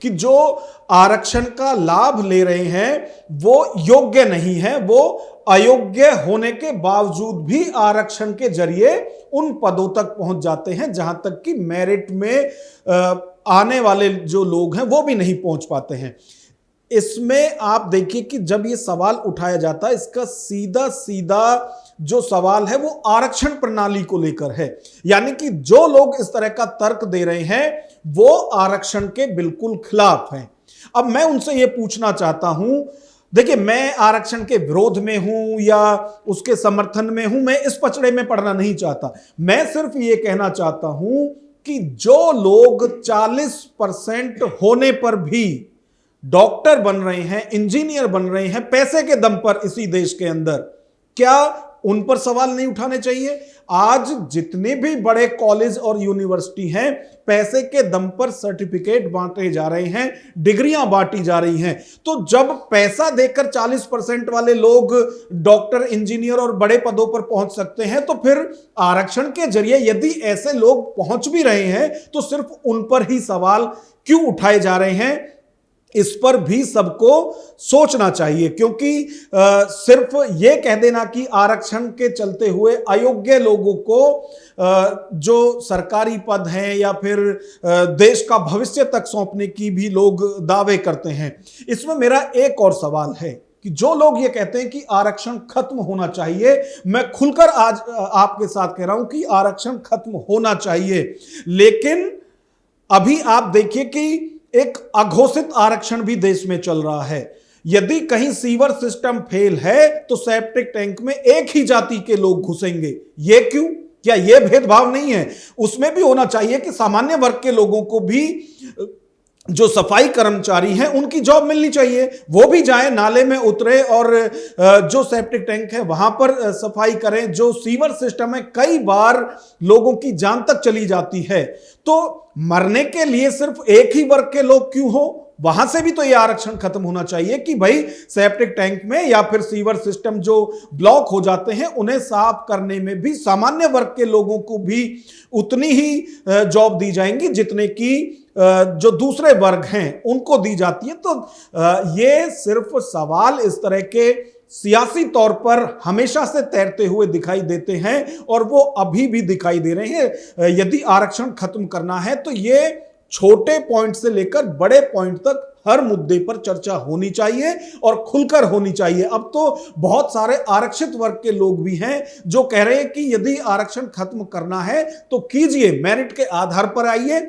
कि जो आरक्षण का लाभ ले रहे हैं वो योग्य नहीं है, वो अयोग्य होने के बावजूद भी आरक्षण के जरिए उन पदों तक पहुंच जाते हैं जहां तक कि मेरिट में आने वाले जो लोग हैं वो भी नहीं पहुंच पाते हैं। इसमें आप देखिए कि जब ये सवाल उठाया जाता है, इसका सीधा सीधा जो सवाल है वो आरक्षण प्रणाली को लेकर है। यानी कि जो लोग इस तरह का तर्क दे रहे हैं वो आरक्षण के बिल्कुल खिलाफ हैं। अब मैं उनसे ये पूछना चाहता हूं, देखिए मैं आरक्षण के विरोध में हूं या उसके समर्थन में हूं, मैं इस पचड़े में पड़ना नहीं चाहता। मैं सिर्फ ये कहना चाहता हूं कि जो लोग 40% होने पर भी डॉक्टर बन रहे हैं, इंजीनियर बन रहे हैं पैसे के दम पर इसी देश के अंदर, क्या उन पर सवाल नहीं उठाने चाहिए? आज जितने भी बड़े कॉलेज और यूनिवर्सिटी हैं पैसे के दम पर सर्टिफिकेट बांटे जा रहे हैं, डिग्रियां बांटी जा रही हैं। तो जब पैसा देकर 40% वाले लोग डॉक्टर, इंजीनियर और बड़े पदों पर पहुंच सकते हैं, तो फिर आरक्षण के जरिए यदि ऐसे लोग पहुंच भी रहे हैं तो सिर्फ उन पर ही सवाल क्यों उठाए जा रहे हैं? इस पर भी सबको सोचना चाहिए, क्योंकि सिर्फ ये कह देना कि आरक्षण के चलते हुए अयोग्य लोगों को जो सरकारी पद हैं या फिर देश का भविष्य तक सौंपने की भी लोग दावे करते हैं। इसमें मेरा एक और सवाल है कि जो लोग ये कहते हैं कि आरक्षण खत्म होना चाहिए, मैं खुलकर आज आपके साथ कह रहा हूं कि आरक्षण खत्म होना चाहिए, लेकिन अभी आप देखिए कि एक अघोषित आरक्षण भी देश में चल रहा है। यदि कहीं सीवर सिस्टम फेल है तो सेप्टिक टैंक में एक ही जाति के लोग घुसेंगे। ये क्यों? क्या ये भेदभाव नहीं है? उसमें भी होना चाहिए कि सामान्य वर्ग के लोगों को भी, जो सफाई कर्मचारी हैं उनकी जॉब मिलनी चाहिए, वो भी जाएं, नाले में उतरे और जो सेप्टिक टैंक है वहां पर सफाई करें। जो सीवर सिस्टम है कई बार लोगों की जान तक चली जाती है, तो मरने के लिए सिर्फ एक ही वर्ग के लोग क्यों हो? वहां से भी तो यह आरक्षण खत्म होना चाहिए कि भाई सेप्टिक टैंक में या फिर सीवर सिस्टम जो ब्लॉक हो जाते हैं उन्हें साफ करने में भी सामान्य वर्ग के लोगों को भी उतनी ही जॉब दी जाएंगी जितने की जो दूसरे वर्ग हैं उनको दी जाती है। तो ये सिर्फ सवाल इस तरह के सियासी तौर पर हमेशा से तैरते हुए दिखाई देते हैं और वो अभी भी दिखाई दे रहे हैं। यदि आरक्षण खत्म करना है तो ये छोटे पॉइंट से लेकर बड़े पॉइंट तक हर मुद्दे पर चर्चा होनी चाहिए और खुलकर होनी चाहिए। अब तो बहुत सारे आरक्षित वर्ग के लोग भी हैं जो कह रहे हैं कि यदि आरक्षण खत्म करना है तो कीजिए, मेरिट के आधार पर आइए,